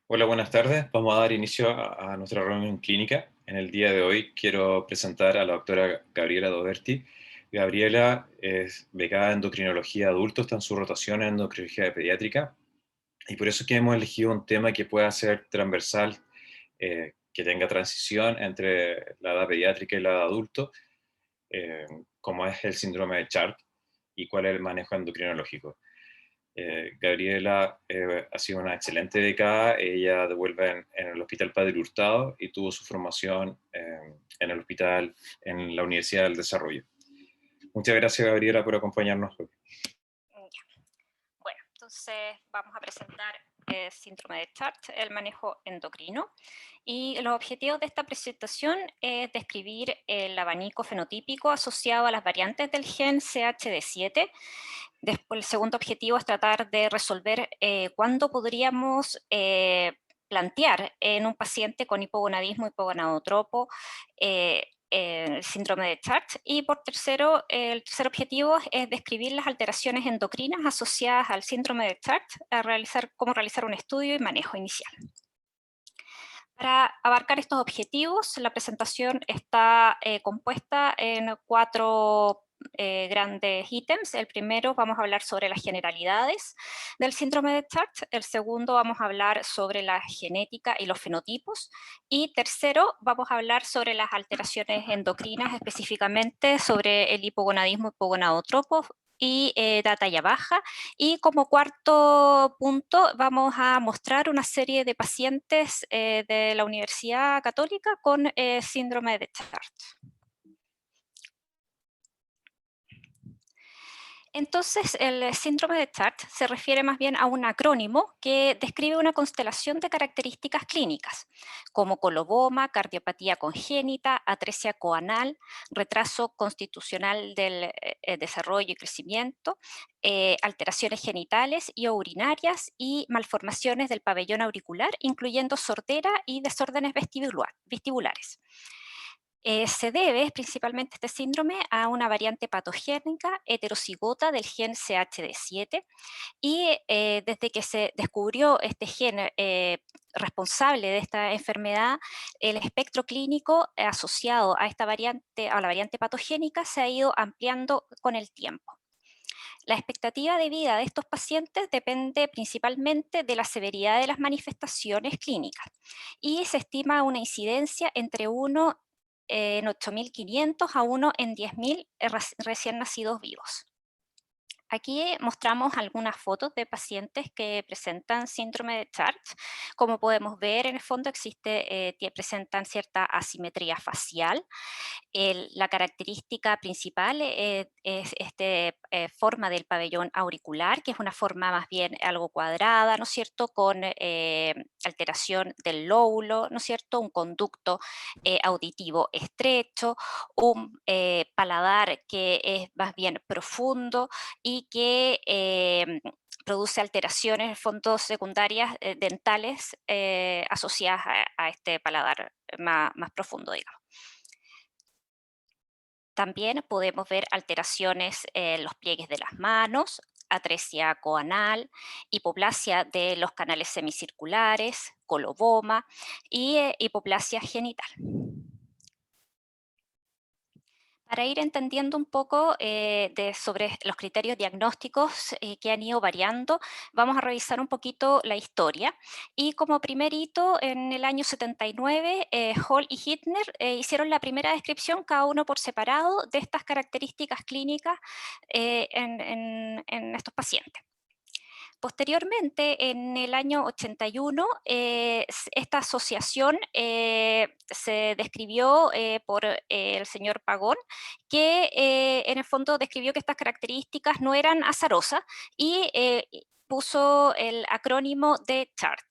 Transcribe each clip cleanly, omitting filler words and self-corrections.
Hola, buenas tardes. Vamos a dar inicio a nuestra reunión clínica. En el día de hoy quiero presentar a la doctora Gabriela Doberti. Gabriela es becada en endocrinología de adultos, está en su rotación en endocrinología pediátrica, y por eso es que hemos elegido un tema que pueda ser transversal, que tenga transición entre la edad pediátrica y la edad adulto, eh, como es el síndrome de Chart y cuál es el manejo endocrinológico. Gabriela ha sido una excelente becada. Ella devuelve en el Hospital Padre Hurtado y tuvo su formación en el hospital, en la Universidad del Desarrollo. Muchas gracias, Gabriela, por acompañarnos hoy. Ya. Bueno, entonces vamos a presentar el síndrome de Chart, el manejo endocrino. Y los objetivos de esta presentación es describir el abanico fenotípico asociado a las variantes del gen CHD7. Después, el segundo objetivo es tratar de resolver cuándo podríamos plantear en un paciente con hipogonadismo hipogonadotropo el síndrome de Chart. Y por tercero, el tercer objetivo es describir las alteraciones endocrinas asociadas al síndrome de Chart, cómo realizar un estudio y manejo inicial. Para abarcar estos objetivos, la presentación está compuesta en cuatro grandes ítems. El primero, vamos a hablar sobre las generalidades del síndrome de Chart. El segundo, vamos a hablar sobre la genética y los fenotipos. Y tercero, vamos a hablar sobre las alteraciones endocrinas, específicamente sobre el hipogonadismo hipogonadotropo y talla baja. Y como cuarto punto vamos a mostrar una serie de pacientes de la Universidad Católica con síndrome de Chart. Entonces, el síndrome de Chart se refiere más bien a un acrónimo que describe una constelación de características clínicas, como coloboma, cardiopatía congénita, atresia coanal, retraso constitucional del desarrollo y crecimiento, alteraciones genitales y urinarias y malformaciones del pabellón auricular, incluyendo sordera y desórdenes vestibulares. Se debe principalmente este síndrome a una variante patogénica heterocigota del gen CHD7 y desde que se descubrió este gen responsable de esta enfermedad, el espectro clínico asociado a esta variante, a la variante patogénica, se ha ido ampliando con el tiempo. La expectativa de vida de estos pacientes depende principalmente de la severidad de las manifestaciones clínicas y se estima una incidencia entre 1 en 8.500 a 1 en 10.000 recién nacidos vivos. Aquí mostramos algunas fotos de pacientes que presentan síndrome de Chart. Como podemos ver, en el fondo presentan cierta asimetría facial. La característica principal es esta forma del pabellón auricular, que es una forma más bien algo cuadrada, ¿no es cierto?, con alteración del lóbulo, ¿no es cierto?, un conducto auditivo estrecho, un paladar que es más bien profundo y que produce alteraciones, en el fondo, secundarias dentales asociadas a este paladar más profundo, digamos. También podemos ver alteraciones en los pliegues de las manos, atresia coanal, hipoplasia de los canales semicirculares, coloboma y hipoplasia genital. Para ir entendiendo un poco sobre los criterios diagnósticos que han ido variando, vamos a revisar un poquito la historia. Y como primer hito, en el año 79, Hall y Hittner hicieron la primera descripción, cada uno por separado, de estas características clínicas en estos pacientes. Posteriormente, en el año 81, esta asociación se describió por el señor Pagón, que en el fondo describió que estas características no eran azarosas y puso el acrónimo de CHART.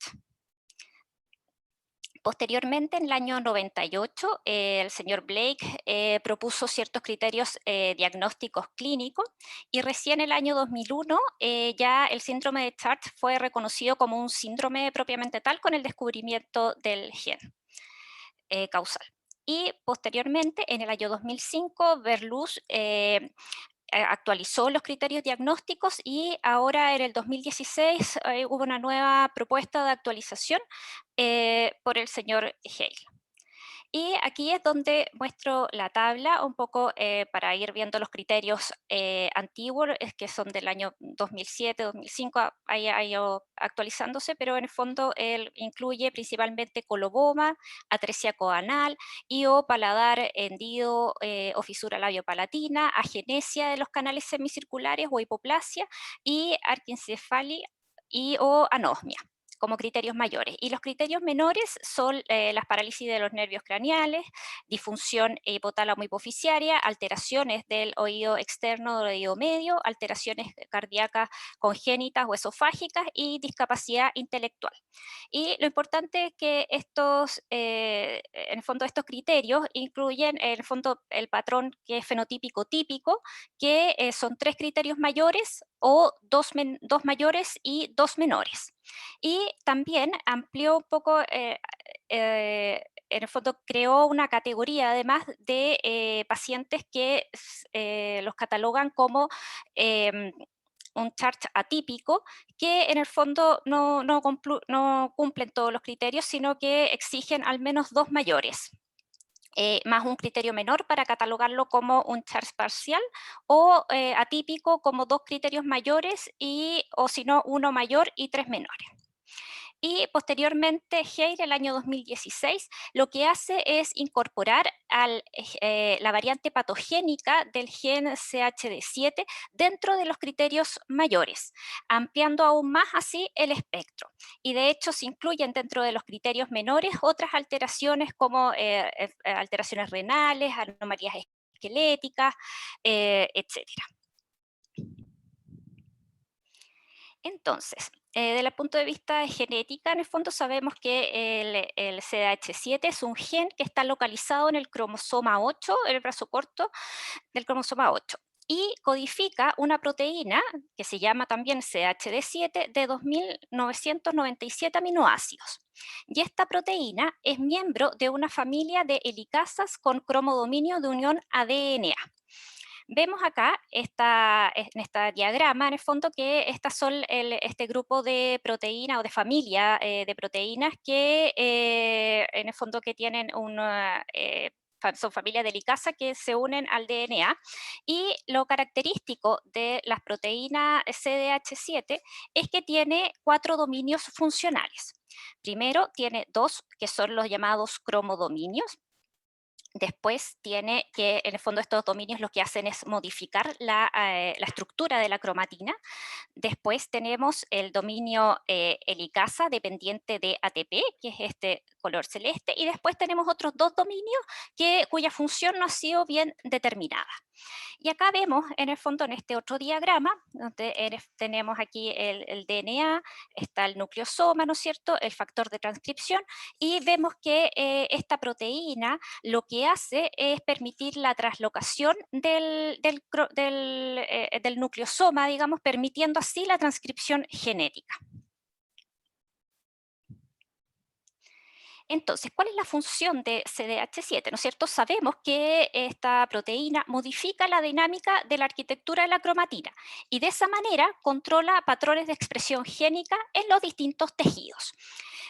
Posteriormente, en el año 98, el señor Blake propuso ciertos criterios diagnósticos clínicos y recién en el año 2001 ya el síndrome de Chart fue reconocido como un síndrome propiamente tal con el descubrimiento del gen causal. Y posteriormente, en el año 2005, Berluz actualizó los criterios diagnósticos y ahora en el 2016 hubo una nueva propuesta de actualización por el señor Hale. Y aquí es donde muestro la tabla un poco para ir viendo los criterios antiguos, que son del año 2007, 2005, ha ido actualizándose, pero en el fondo él incluye principalmente coloboma, atresia coanal, o paladar hendido o fisura labiopalatina, agenesia de los canales semicirculares o hipoplasia y arquencefalia o anosmia como criterios mayores. Y los criterios menores son las parálisis de los nervios craneales, disfunción hipotálamo-hipofisiaria, alteraciones del oído externo del oído medio, alteraciones cardíacas congénitas o esofágicas y discapacidad intelectual. Y lo importante es que estos, en el fondo, estos criterios incluyen, en el fondo, el patrón que es fenotípico típico, que son 3 criterios mayores o 2 mayores y 2 menores. Y también amplió un poco, en el fondo creó una categoría además de pacientes que los catalogan como un chart atípico, que en el fondo no cumplen todos los criterios, sino que exigen al menos 2 mayores. Más un criterio menor para catalogarlo como un chart parcial o atípico como 2 criterios mayores o si no, 1 mayor y 3 menores. Y posteriormente Hale, el año 2016, lo que hace es incorporar la variante patogénica del gen CHD7 dentro de los criterios mayores, ampliando aún más así el espectro. Y de hecho se incluyen dentro de los criterios menores otras alteraciones como alteraciones renales, anomalías esqueléticas, etc. Entonces, desde el punto de vista de genética, en el fondo sabemos que el CDH7 es un gen que está localizado en el cromosoma 8, en el brazo corto del cromosoma 8, y codifica una proteína que se llama también CHD7 de 2.997 aminoácidos. Y esta proteína es miembro de una familia de helicasas con cromodominio de unión ADNA. Vemos acá en este diagrama, en el fondo, que estas son este grupo de proteínas o de familia de proteínas que en el fondo que tienen son familias de helicasa que se unen al DNA, y lo característico de las proteínas CDH7 es que tiene 4 dominios funcionales. Primero tiene 2 que son los llamados cromodominios. Después tiene que, en el fondo, estos dominios lo que hacen es modificar la estructura de la cromatina. Después tenemos el dominio helicasa dependiente de ATP, que es este color celeste, y después tenemos otros 2 dominios cuya función no ha sido bien determinada. Y acá vemos, en el fondo, en este otro diagrama, donde tenemos aquí el DNA, está el nucleosoma, ¿no es cierto?, el factor de transcripción, y vemos que esta proteína lo que hace es permitir la translocación del nucleosoma, digamos, permitiendo así la transcripción genética. Entonces, ¿cuál es la función de CDH7? ¿No es cierto? Sabemos que esta proteína modifica la dinámica de la arquitectura de la cromatina y de esa manera controla patrones de expresión génica en los distintos tejidos.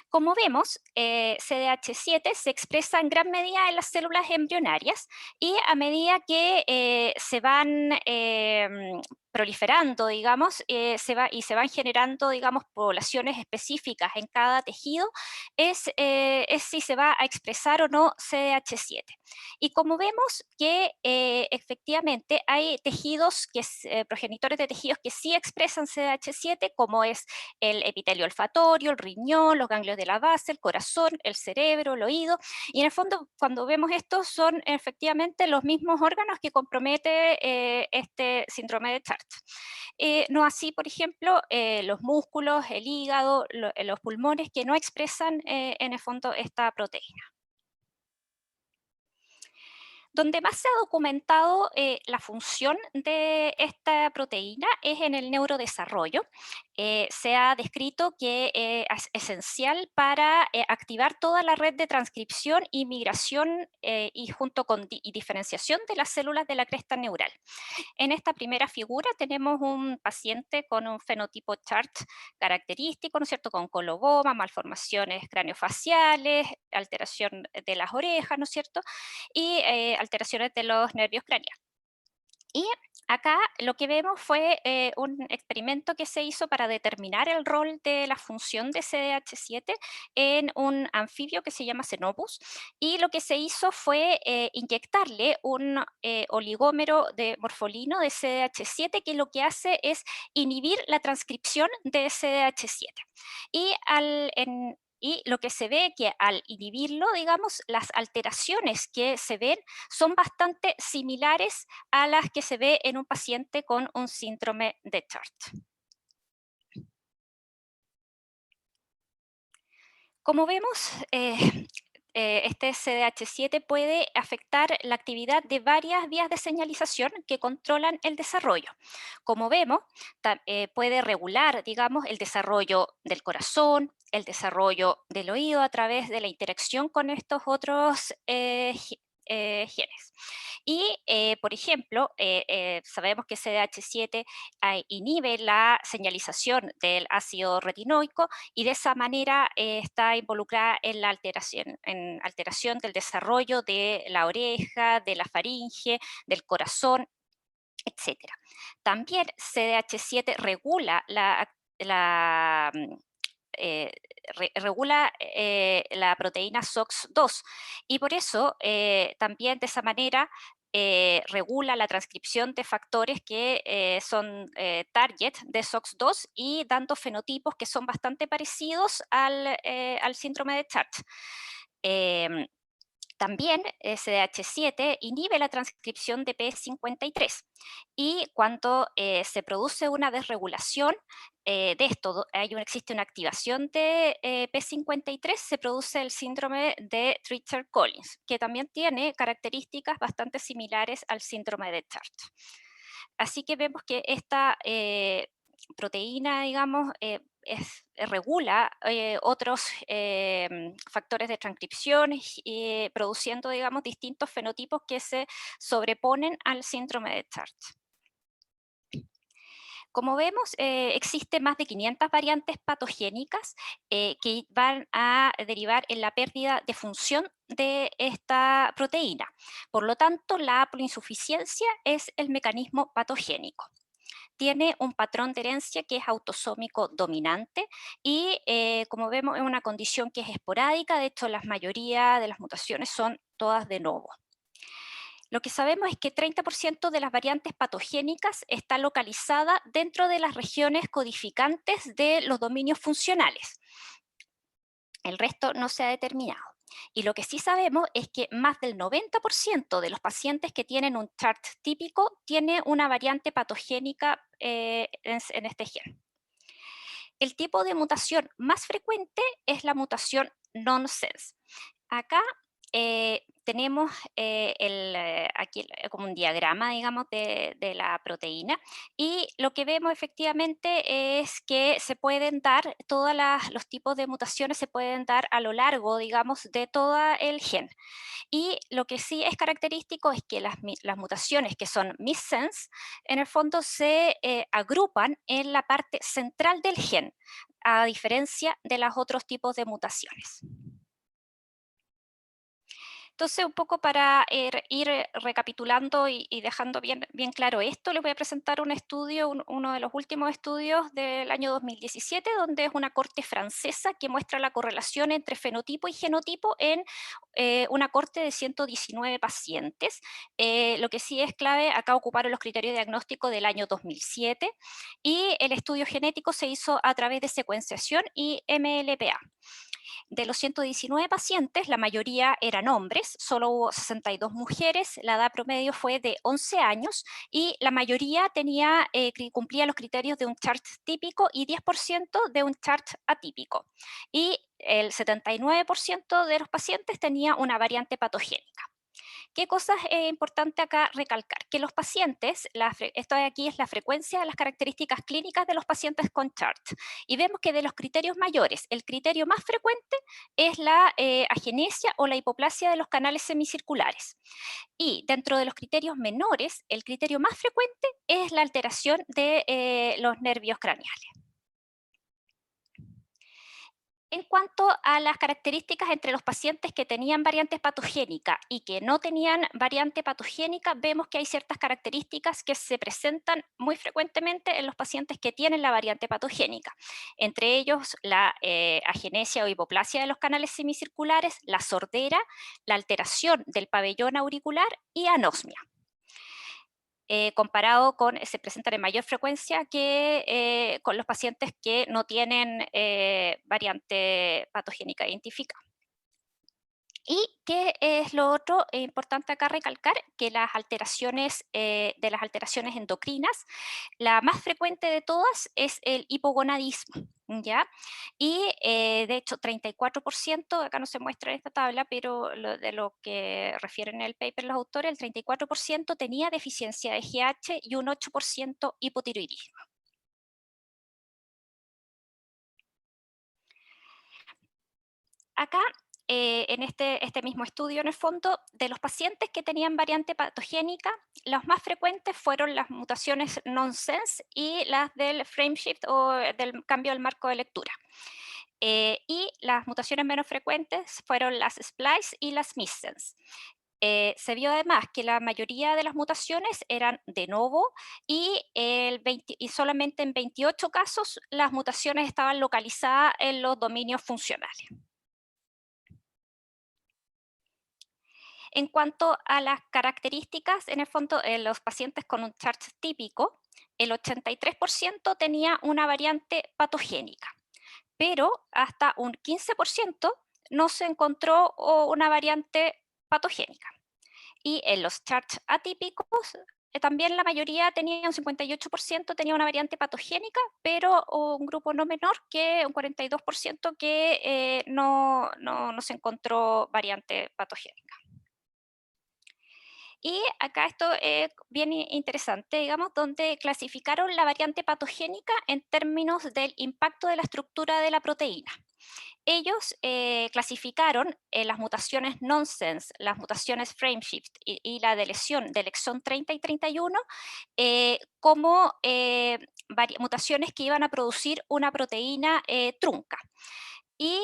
Como vemos, CDH7 se expresa en gran medida en las células embrionarias y a medida que se van proliferando, digamos, se van generando, digamos, poblaciones específicas en cada tejido, es si se va a expresar o no CDH7. Y como vemos que efectivamente hay tejidos, progenitores de tejidos que sí expresan CDH7, como es el epitelio olfatorio, el riñón, los ganglios de la base, el corazón, el cerebro, el oído, y en el fondo cuando vemos esto son efectivamente los mismos órganos que compromete este síndrome de Chart. No así, por ejemplo, los músculos, el hígado, los pulmones que no expresan en el fondo esta proteína. Donde más se ha documentado la función de esta proteína es en el neurodesarrollo, se ha descrito que es esencial para activar toda la red de transcripción y migración y junto con y diferenciación de las células de la cresta neural. En esta primera figura tenemos un paciente con un fenotipo chart característico, ¿no es cierto?, con coloboma, malformaciones craneofaciales, alteración de las orejas, ¿no es cierto?, y alteraciones de los nervios craneales. Y acá lo que vemos fue un experimento que se hizo para determinar el rol de la función de CDH7 en un anfibio que se llama Xenopus, y lo que se hizo fue inyectarle un oligómero de morfolino de CDH7 que lo que hace es inhibir la transcripción de CDH7. Y lo que se ve que al inhibirlo, digamos, las alteraciones que se ven son bastante similares a las que se ve en un paciente con un síndrome de Chart. Como vemos, este CDH7 puede afectar la actividad de varias vías de señalización que controlan el desarrollo. Como vemos, puede regular, digamos, el desarrollo del corazón, el desarrollo del oído a través de la interacción con estos otros genes. Y, por ejemplo, sabemos que CDH7 inhibe la señalización del ácido retinoico y de esa manera está involucrada en alteración del desarrollo de la oreja, de la faringe, del corazón, etcétera. También CDH7 regula la proteína SOX2 y por eso también de esa manera regula la transcripción de factores que son target de SOX2 y dando fenotipos que son bastante parecidos al síndrome de Chart. También SDH7 inhibe la transcripción de P53 y cuando se produce una desregulación de esto, existe una activación de P53, se produce el síndrome de Treacher-Collins, que también tiene características bastante similares al síndrome de Chart. Así que vemos que esta proteína, digamos, regula otros factores de transcripción, produciendo, digamos, distintos fenotipos que se sobreponen al síndrome de Chart. Como vemos, existen más de 500 variantes patogénicas que van a derivar en la pérdida de función de esta proteína. Por lo tanto, la haploinsuficiencia es el mecanismo patogénico. Tiene un patrón de herencia que es autosómico dominante y, como vemos, es una condición que es esporádica. De hecho, la mayoría de las mutaciones son todas de novo. Lo que sabemos es que 30% de las variantes patogénicas está localizada dentro de las regiones codificantes de los dominios funcionales. El resto no se ha determinado. Y lo que sí sabemos es que más del 90% de los pacientes que tienen un chart típico tiene una variante patogénica en este gen. El tipo de mutación más frecuente es la mutación nonsense. Acá tenemos aquí como un diagrama, digamos, de la proteína, y lo que vemos efectivamente es que se pueden dar, los tipos de mutaciones se pueden dar a lo largo, digamos, de todo el gen. Y lo que sí es característico es que las mutaciones que son missense, en el fondo se agrupan en la parte central del gen, a diferencia de los otros tipos de mutaciones. Entonces, un poco para ir recapitulando y dejando bien claro esto, les voy a presentar un estudio, uno de los últimos estudios del año 2017, donde es una corte francesa que muestra la correlación entre fenotipo y genotipo en una corte de 119 pacientes. Lo que sí es clave, acá ocuparon los criterios de diagnóstico del año 2007 y el estudio genético se hizo a través de secuenciación y MLPA. De los 119 pacientes, la mayoría eran hombres, solo hubo 62 mujeres, la edad promedio fue de 11 años y la mayoría cumplía los criterios de un chart típico y 10% de un chart atípico. Y el 79% de los pacientes tenía una variante patogénica. ¿Qué cosas es importante acá recalcar? Que los pacientes, esto de aquí es la frecuencia de las características clínicas de los pacientes con CHART. Y vemos que de los criterios mayores, el criterio más frecuente es la agenesia o la hipoplasia de los canales semicirculares. Y dentro de los criterios menores, el criterio más frecuente es la alteración de los nervios craneales. En cuanto a las características entre los pacientes que tenían variante patogénica y que no tenían variante patogénica, vemos que hay ciertas características que se presentan muy frecuentemente en los pacientes que tienen la variante patogénica. Entre ellos, la agenesia o hipoplasia de los canales semicirculares, la sordera, la alteración del pabellón auricular y anosmia. Comparado con, se presentan en mayor frecuencia que con los pacientes que no tienen variante patogénica identificada. ¿Y qué es lo otro importante acá recalcar? Que las alteraciones, de las alteraciones endocrinas, la más frecuente de todas es el hipogonadismo, ¿ya? Y de hecho 34%, acá no se muestra en esta tabla, pero de lo que refieren en el paper los autores, el 34% tenía deficiencia de GH y un 8% hipotiroidismo. Acá, en este mismo estudio, en el fondo, de los pacientes que tenían variante patogénica, los más frecuentes fueron las mutaciones nonsense y las del frameshift o del cambio del marco de lectura. Y las mutaciones menos frecuentes fueron las splice y las missense. Se vio además que la mayoría de las mutaciones eran de novo y, y solamente en 28 casos las mutaciones estaban localizadas en los dominios funcionales. En cuanto a las características, en el fondo, en los pacientes con un CHART típico, el 83% tenía una variante patogénica, pero hasta un 15% no se encontró una variante patogénica. Y en los charts atípicos, también la mayoría tenía un 58% tenía una variante patogénica, pero un grupo no menor que un 42% que no se encontró variante patogénica. Y acá esto es bien interesante, digamos, donde clasificaron la variante patogénica en términos del impacto de la estructura de la proteína. Ellos clasificaron las mutaciones nonsense, las mutaciones frameshift y la de lesión del exón 30 y 31 como mutaciones que iban a producir una proteína trunca. Y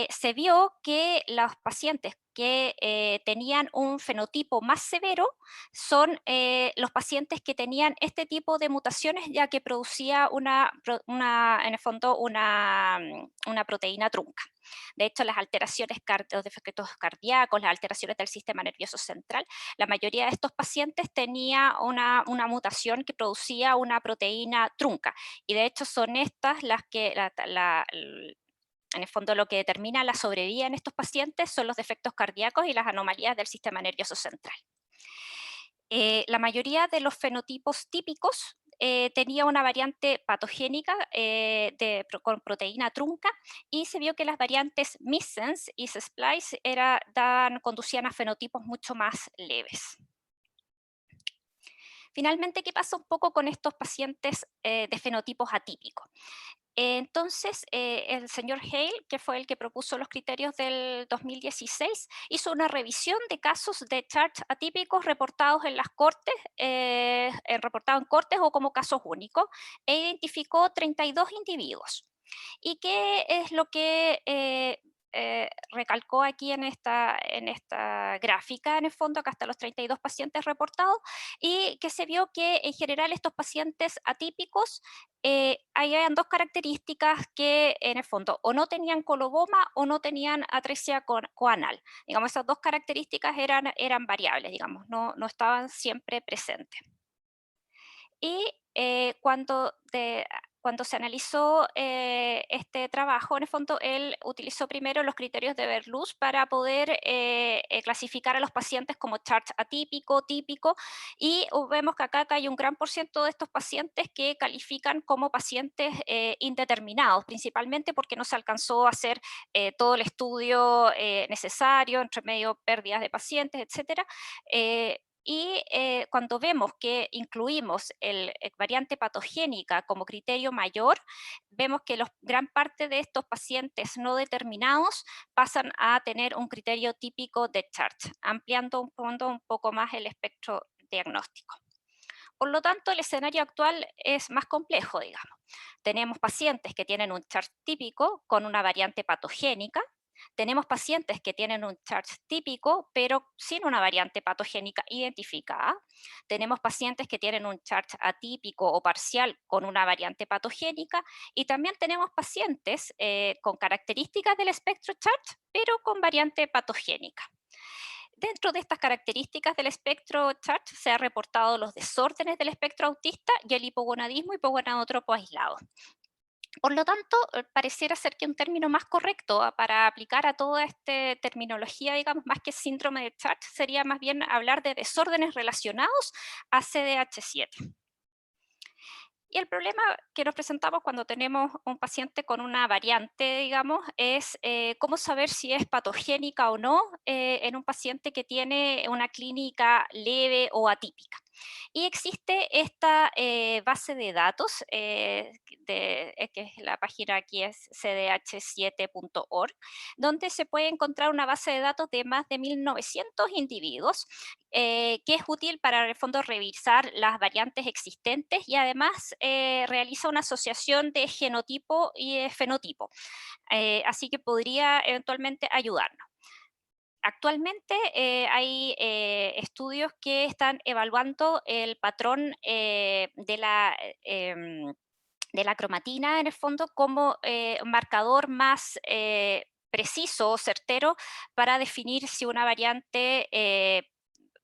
se vio que los pacientes que tenían un fenotipo más severo son los pacientes que tenían este tipo de mutaciones, ya que producía en el fondo una proteína trunca. De hecho, las alteraciones, los defectos cardíacos, las alteraciones del sistema nervioso central, la mayoría de estos pacientes tenía una mutación que producía una proteína trunca. Y de hecho son estas las que en el fondo lo que determina la sobrevida en estos pacientes son los defectos cardíacos y las anomalías del sistema nervioso central. La mayoría de los fenotipos típicos tenía una variante patogénica con proteína trunca y se vio que las variantes missense y splice conducían a fenotipos mucho más leves. Finalmente, ¿qué pasa un poco con estos pacientes de fenotipos atípicos? Entonces, el señor Hale, que fue el que propuso los criterios del 2016, hizo una revisión de casos de CHART atípicos reportados en las cortes, reportados en cortes o como casos únicos, e identificó 32 individuos. ¿Y qué es lo que recalcó aquí en esta gráfica, en el fondo, acá están los 32 pacientes reportados, y que se vio que en general estos pacientes atípicos habían dos características que en el fondo o no tenían coloboma o no tenían atresia coanal. Digamos, esas dos características eran variables, digamos, no estaban siempre presentes. Y cuando se analizó este trabajo, en el fondo, él utilizó primero los criterios de Berluz para poder clasificar a los pacientes como chart atípico, típico, y vemos que acá hay un gran por ciento de estos pacientes que califican como pacientes indeterminados, principalmente porque no se alcanzó a hacer todo el estudio necesario, entre medio pérdidas de pacientes, etcétera. Y cuando vemos que incluimos el variante patogénica como criterio mayor, vemos que gran parte de estos pacientes no determinados pasan a tener un criterio típico de chart, ampliando un poco más el espectro diagnóstico. Por lo tanto, el escenario actual es más complejo, digamos. Tenemos pacientes que tienen un chart típico con una variante patogénica. Tenemos pacientes que tienen un chart típico, pero sin una variante patogénica identificada. Tenemos pacientes que tienen un chart atípico o parcial con una variante patogénica. Y también tenemos pacientes con características del espectro chart, pero con variante patogénica. Dentro de estas características del espectro chart se han reportado los desórdenes del espectro autista y el hipogonadismo hipogonadotropo aislado. Por lo tanto, pareciera ser que un término más correcto para aplicar a toda esta terminología, digamos, más que síndrome de Chart, sería más bien hablar de desórdenes relacionados a CDH7. Y el problema que nos presentamos cuando tenemos un paciente con una variante, digamos, es cómo saber si es patogénica o no en un paciente que tiene una clínica leve o atípica. Y existe esta base de datos, que es la página aquí es cdh7.org, donde se puede encontrar una base de datos de más de 1900 individuos, que es útil para, en el fondo, revisar las variantes existentes y además realiza una asociación de genotipo y de fenotipo. Así que podría eventualmente ayudarnos. Actualmente hay estudios que están evaluando el patrón de la cromatina, en el fondo, como un marcador más preciso o certero para definir si una variante,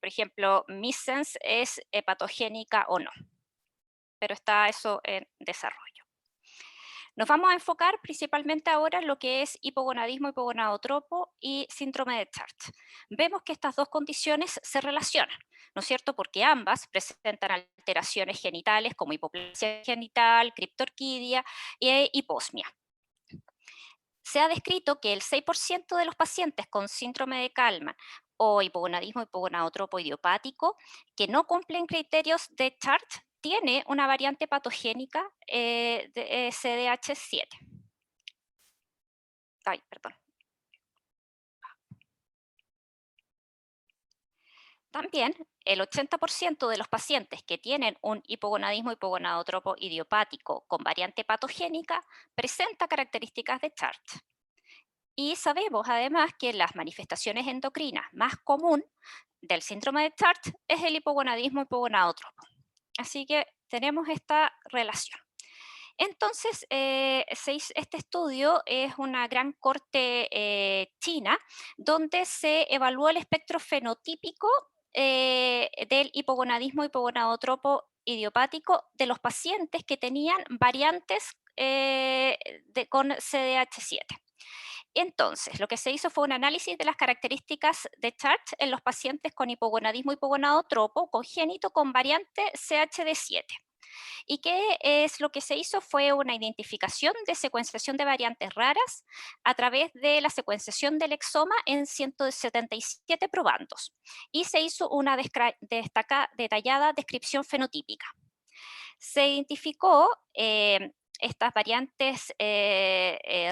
por ejemplo, missense, es patogénica o no. Pero está eso en desarrollo. Nos vamos a enfocar principalmente ahora en lo que es hipogonadismo hipogonadotropo y síndrome de Chart. Vemos que estas dos condiciones se relacionan, ¿no es cierto? Porque ambas presentan alteraciones genitales como hipoplasia genital, criptorquidia e hiposmia. Se ha descrito que el 6% de los pacientes con síndrome de Kallmann o hipogonadismo hipogonadotropo idiopático que no cumplen criterios de Chart tiene una variante patogénica de CDH7. Ay, perdón. También el 80% de los pacientes que tienen un hipogonadismo hipogonadotropo idiopático con variante patogénica presenta características de Chart. Y sabemos además que las manifestaciones endocrinas más común del síndrome de Chart es el hipogonadismo hipogonadotropo. Así que tenemos esta relación. Entonces, este estudio es una gran corte china donde se evaluó el espectro fenotípico del hipogonadismo hipogonadotropo idiopático de los pacientes que tenían variantes con CDH7. Entonces, lo que se hizo fue un análisis de las características de Chart en los pacientes con hipogonadismo hipogonadotropo congénito con variante CHD7. ¿Y qué es lo que se hizo? Fue una identificación de secuenciación de variantes raras a través de la secuenciación del exoma en 177 probandos. Y se hizo una detallada descripción fenotípica. Se identificó estas variantes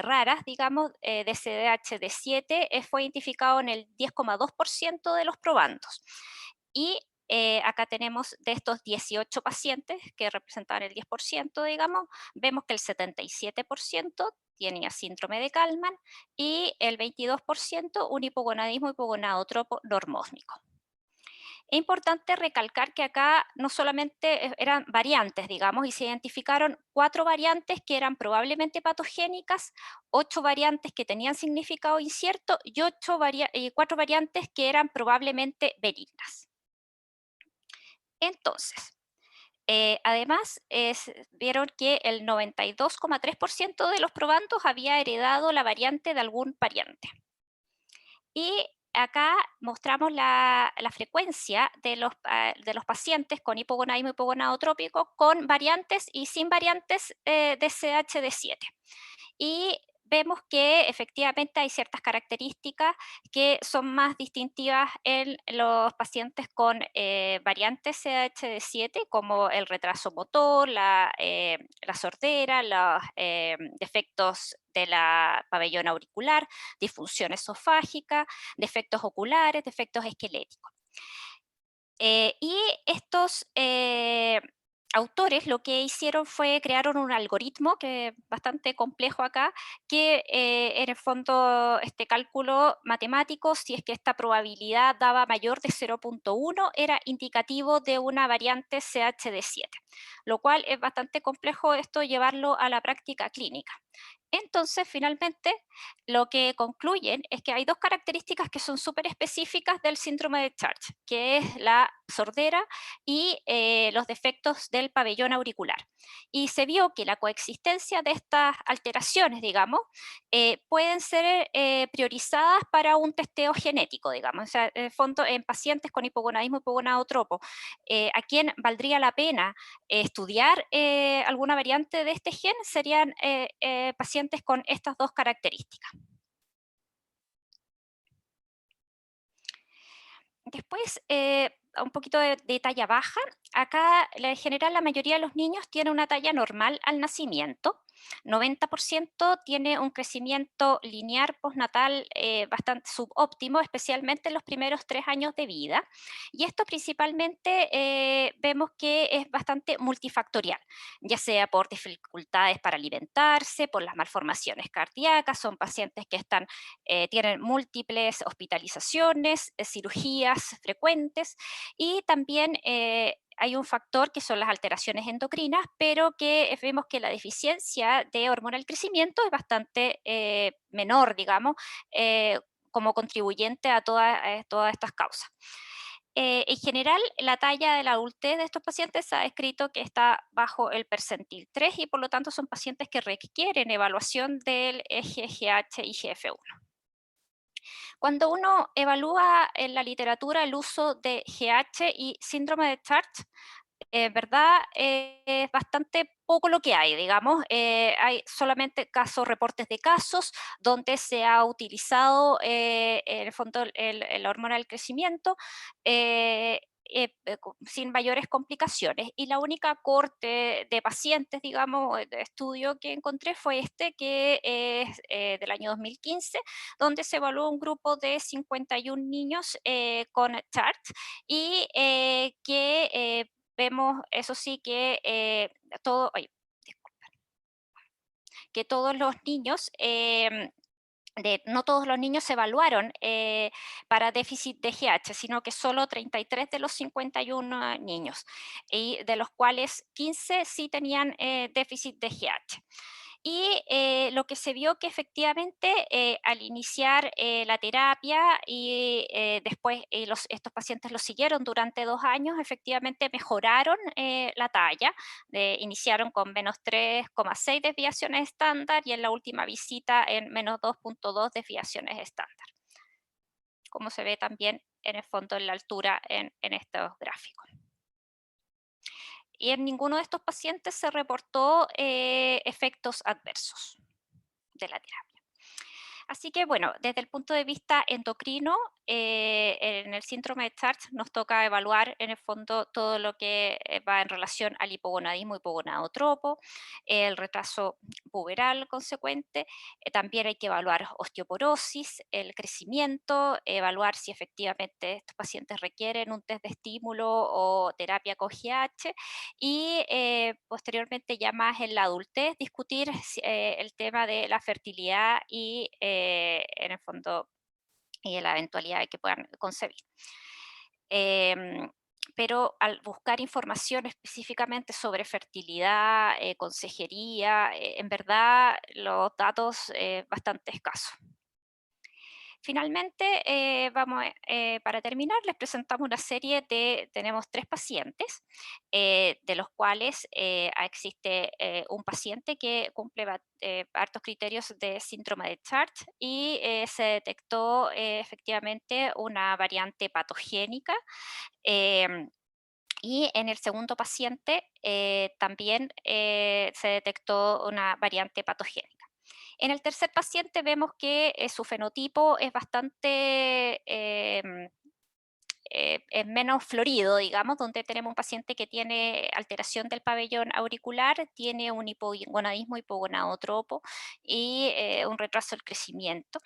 raras, digamos, de CDH7, fue identificado en el 10,2% de los probandos. Y acá tenemos de estos 18 pacientes que representaban el 10%, digamos, vemos que el 77% tenía síndrome de Kallmann y el 22% un hipogonadismo hipogonadotropo normósmico. Es importante recalcar que acá no solamente eran variantes, digamos, y se identificaron 4 variantes que eran probablemente patogénicas, 8 variantes que tenían significado incierto y 4 variantes que eran probablemente benignas. Entonces, Además, vieron que el 92,3% de los probandos había heredado la variante de algún pariente. Y acá mostramos la frecuencia de los pacientes con hipogonadismo hipogonadotrópico con variantes y sin variantes de CHD7. Y vemos que efectivamente hay ciertas características que son más distintivas en los pacientes con variantes CHD7, como el retraso motor, la sordera, los defectos de la pabellón auricular, disfunción esofágica, defectos oculares, defectos esqueléticos. Y estos autores lo que hicieron fue crearon un algoritmo que es bastante complejo acá, que en el fondo este cálculo matemático, si es que esta probabilidad daba mayor de 0,1, era indicativo de una variante CHD7, lo cual es bastante complejo esto llevarlo a la práctica clínica. Entonces, finalmente, lo que concluyen es que hay dos características que son súper específicas del síndrome de Church, que es la sordera y los defectos del pabellón auricular. Y se vio que la coexistencia de estas alteraciones, digamos, pueden ser priorizadas para un testeo genético, digamos. O sea, en el fondo, en pacientes con hipogonadismo hipogonadotropo, a quien valdría la pena estudiar alguna variante de este gen serían pacientes con estas dos características. Después, un poquito de talla baja. Acá, en general, la mayoría de los niños tiene una talla normal al nacimiento. 90% tiene un crecimiento lineal postnatal bastante subóptimo, especialmente en los primeros 3 años de vida. Y esto principalmente vemos que es bastante multifactorial, ya sea por dificultades para alimentarse, por las malformaciones cardíacas, son pacientes que tienen múltiples hospitalizaciones, cirugías frecuentes y también hay un factor que son las alteraciones endocrinas, pero que vemos que la deficiencia de hormona del crecimiento es bastante menor, digamos, como contribuyente a todas estas causas. En general, la talla de la adultez de estos pacientes se ha escrito que está bajo el percentil 3 y por lo tanto son pacientes que requieren evaluación del eje GH y GF1. Cuando uno evalúa en la literatura el uso de GH y síndrome de Church, verdad, es bastante poco lo que hay, digamos. Hay solamente reportes de casos donde se ha utilizado en el fondo la hormona del crecimiento sin mayores complicaciones. Y la única corte de pacientes, digamos, de estudio que encontré fue este, que es del año 2015, donde se evaluó un grupo de 51 niños con CHART y que vemos, eso sí, que que todos los niños, no todos los niños se evaluaron para déficit de GH, sino que solo 33 de los 51 niños, y de los cuales 15 sí tenían déficit de GH. Y lo que se vio que efectivamente al iniciar la terapia y después estos pacientes los siguieron durante 2 años, efectivamente mejoraron la talla, iniciaron con menos 3,6 desviaciones estándar y en la última visita en menos 2,2 desviaciones estándar, como se ve también en el fondo en la altura en estos gráficos. Y en ninguno de estos pacientes se reportó efectos adversos de la terapia. Así que bueno, desde el punto de vista endocrino, en el síndrome de Church nos toca evaluar en el fondo todo lo que va en relación al hipogonadismo hipogonadotropo, el retraso puberal consecuente, también hay que evaluar osteoporosis, el crecimiento, evaluar si efectivamente estos pacientes requieren un test de estímulo o terapia con GH y posteriormente ya más en la adultez discutir el tema de la fertilidad y en el fondo y de la eventualidad de que puedan concebir. Em, pero al buscar información específicamente sobre fertilidad, consejería, en verdad los datos bastante escasos. Finalmente, para terminar, les presentamos una serie tenemos 3 pacientes, de los cuales existe un paciente que cumple hartos criterios de síndrome de Chart y se detectó efectivamente una variante patogénica. em, y en el segundo paciente también se detectó una variante patogénica. En el tercer paciente vemos que su fenotipo es bastante es menos florido, digamos, donde tenemos un paciente que tiene alteración del pabellón auricular, tiene un hipogonadismo hipogonadotropo y un retraso del crecimiento.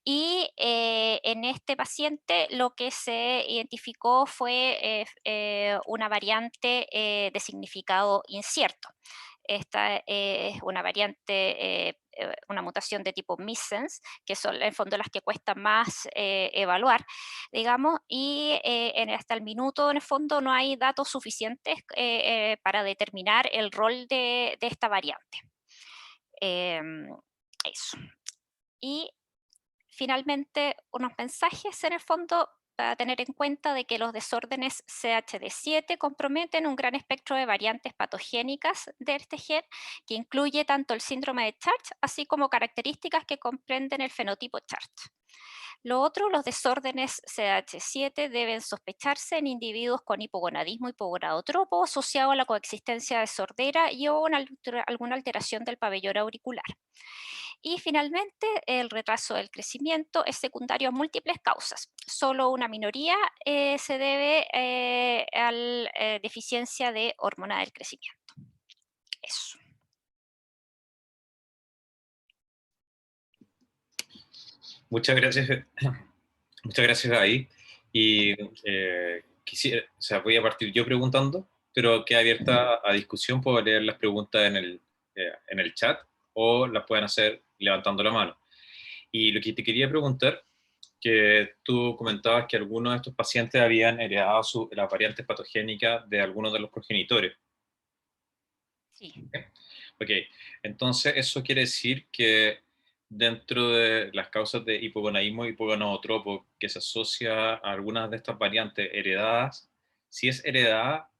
Y en este paciente lo que se identificó fue una variante de significado incierto. Esta es una variante, una mutación de tipo missense, que son en el fondo las que cuestan más evaluar, digamos, y hasta el minuto, en el fondo, no hay datos suficientes para determinar el rol de esta variante. Em, Eso. Y finalmente, unos mensajes en el fondo para tener en cuenta de que los desórdenes CHD7 comprometen un gran espectro de variantes patogénicas de este gen, que incluye tanto el síndrome de Chart, así como características que comprenden el fenotipo Chart. Lo otro, los desórdenes CH7 deben sospecharse en individuos con hipogonadismo hipogonadotropo asociado a la coexistencia de sordera y o alguna alteración del pabellón auricular. Y finalmente, el retraso del crecimiento es secundario a múltiples causas. Solo una minoría se debe a la deficiencia de hormona del crecimiento. Eso. Muchas gracias, muchas gracias ahí. Y o sea, voy a partir yo preguntando, pero queda abierta a discusión. Puedo leer las preguntas en el chat o las pueden hacer levantando la mano. Y lo que te quería preguntar, que tú comentabas que algunos de estos pacientes habían heredado las variantes patogénicas de algunos de los progenitores. Sí. Ok, entonces eso quiere decir que dentro de las causas de hipogonadismo y hipogonadotropo que se asocia a algunas de estas variantes heredadas, si es heredada,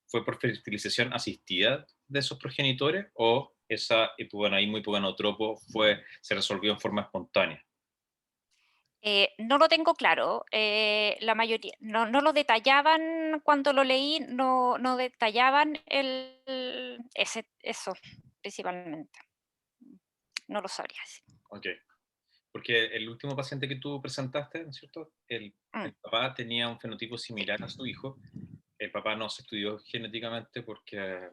¿fue por fertilización asistida de esos progenitores o esa hipogonadismo y hipogonadotropo se resolvió en forma espontánea? No lo tengo claro. La mayoría, no lo detallaban cuando lo leí, no detallaban eso principalmente. No lo sabría decir. Ok, porque el último paciente que tú presentaste, ¿no es cierto? Mm, El papá tenía un fenotipo similar a su hijo. El papá no se estudió genéticamente porque,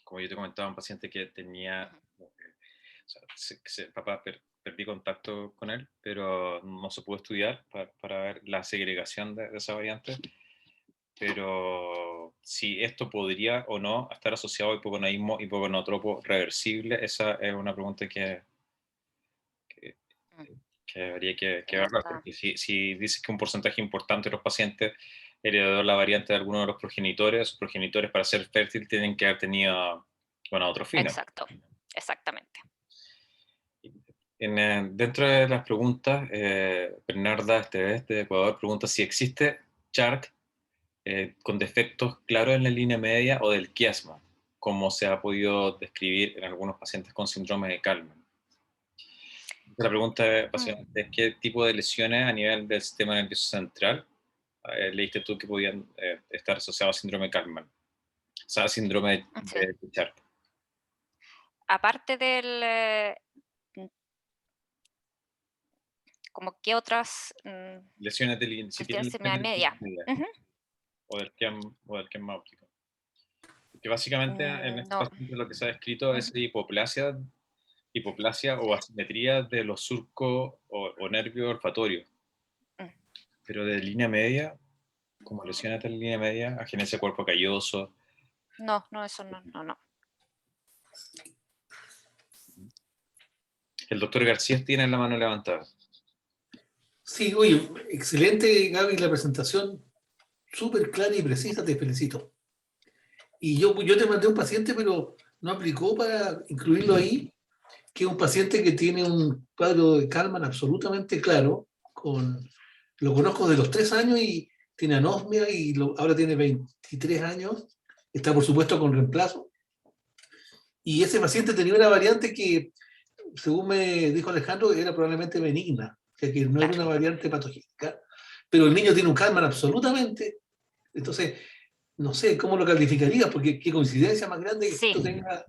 como yo te comentaba, un paciente que tenía, ujú. o sea, papá perdí contacto con él, pero no se pudo estudiar para ver la segregación de esa variante. Pero si esto podría o no estar asociado a hipogonadismo hipogonadotropo reversible, esa es una pregunta que, Mm, que habría que que no evaluar, está. porque si dices que un porcentaje importante de los pacientes heredó la variante de alguno de los progenitores, sus progenitores para ser fértil tienen que haber tenido gonadotrofina. Exacto, exactamente. Dentro de las preguntas, Bernarda Esteves de Ecuador pregunta si existe chart con defectos claros en la línea media o del quiasma, como se ha podido describir en algunos pacientes con síndrome de Kalman. La pregunta Mm. básicamente es qué tipo de lesiones a nivel del sistema nervioso central leíste tú que podían estar asociados a síndrome de Kalman, o sea, síndrome Sí. de Chart. Aparte mm, como que otras Lesiones si tienen cuestiones lesiones similares del línea media. media Ujú. o del QEM óptico. Que básicamente en este No. paciente lo que se ha descrito es Ujú. hipoplasia Sí. o asimetría de los surcos o nervio olfatorio. Mm. Pero de línea media, como lesiones de línea media, agenesia cuerpo calloso. No, no, eso no. El doctor García tiene la mano levantada. Sí, oye, excelente, Gaby, la presentación, súper clara y precisa, te felicito. Y yo te mandé un paciente, pero no aplicó para incluirlo ahí. que es un paciente que tiene un cuadro de Kalman absolutamente claro, lo conozco de los 3 años y tiene anosmia y ahora tiene 23 años, está por supuesto con reemplazo. Y ese paciente tenía una variante que, según me dijo Alejandro, era probablemente benigna, o sea que no era una variante patogénica, pero el niño tiene un Kalman absolutamente. Entonces, no sé cómo lo calificarías, porque qué coincidencia más grande que Sí. esto tenga.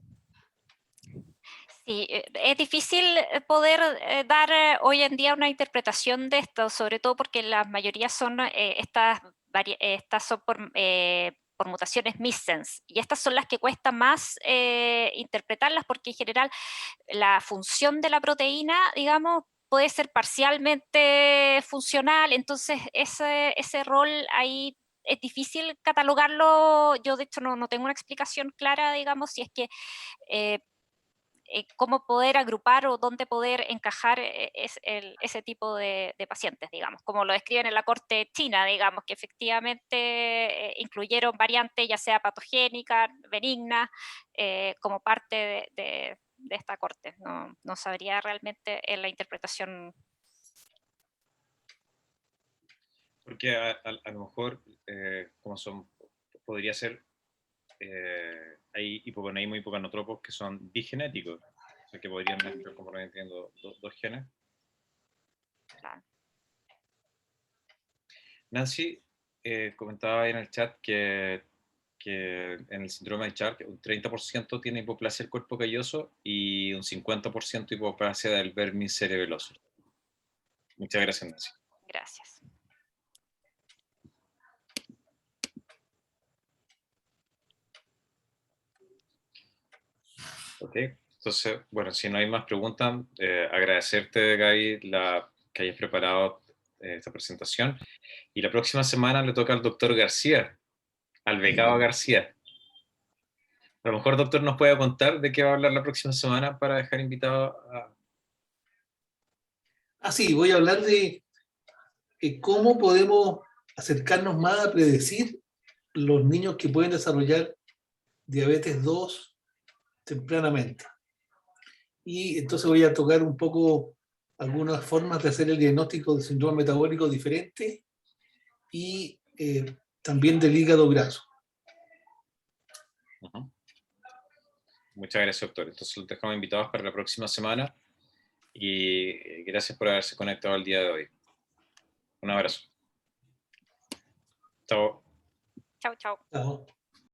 Sí, es difícil poder dar hoy en día una interpretación de esto, sobre todo porque la mayoría son estas son por mutaciones missense, y estas son las que cuesta más interpretarlas, porque en general la función de la proteína, digamos, puede ser parcialmente funcional, entonces ese rol ahí es difícil catalogarlo. Yo de hecho no tengo una explicación clara, digamos, si es que cómo poder agrupar o dónde poder encajar ese tipo de pacientes, digamos, como lo describen en la corte china, digamos, que efectivamente incluyeron variantes, ya sea patogénicas, benignas, como parte de esta corte. No sabría realmente en la interpretación. Porque a lo mejor, podría ser, hay hipogoneísmo y hipogonotropos que son bigenéticos, o sea, que podrían mezclar, como lo entiendo, dos genes. Claro. Nancy comentaba ahí en el chat que en el síndrome de Char un 30% tiene hipoplasia del cuerpo calloso y un 50% hipoplasia del vermis cerebeloso. Muchas gracias, Nancy. Gracias. Ok, entonces, bueno, si no hay más preguntas, agradecerte, Gaby, que hayas preparado esta presentación. Y la próxima semana le toca al doctor García, al becado García. A lo mejor, doctor, nos puede contar de qué va a hablar la próxima semana para dejar invitado a... Sí, voy a hablar de cómo podemos acercarnos más a predecir los niños que pueden desarrollar diabetes 2 tempranamente. Y entonces voy a tocar un poco algunas formas de hacer el diagnóstico de síndrome metabólico diferente y también del hígado graso. Uh-huh. Muchas gracias, doctor. Entonces los dejamos invitados para la próxima semana y gracias por haberse conectado el día de hoy. Un abrazo. Chao. Chau, chau. Chao.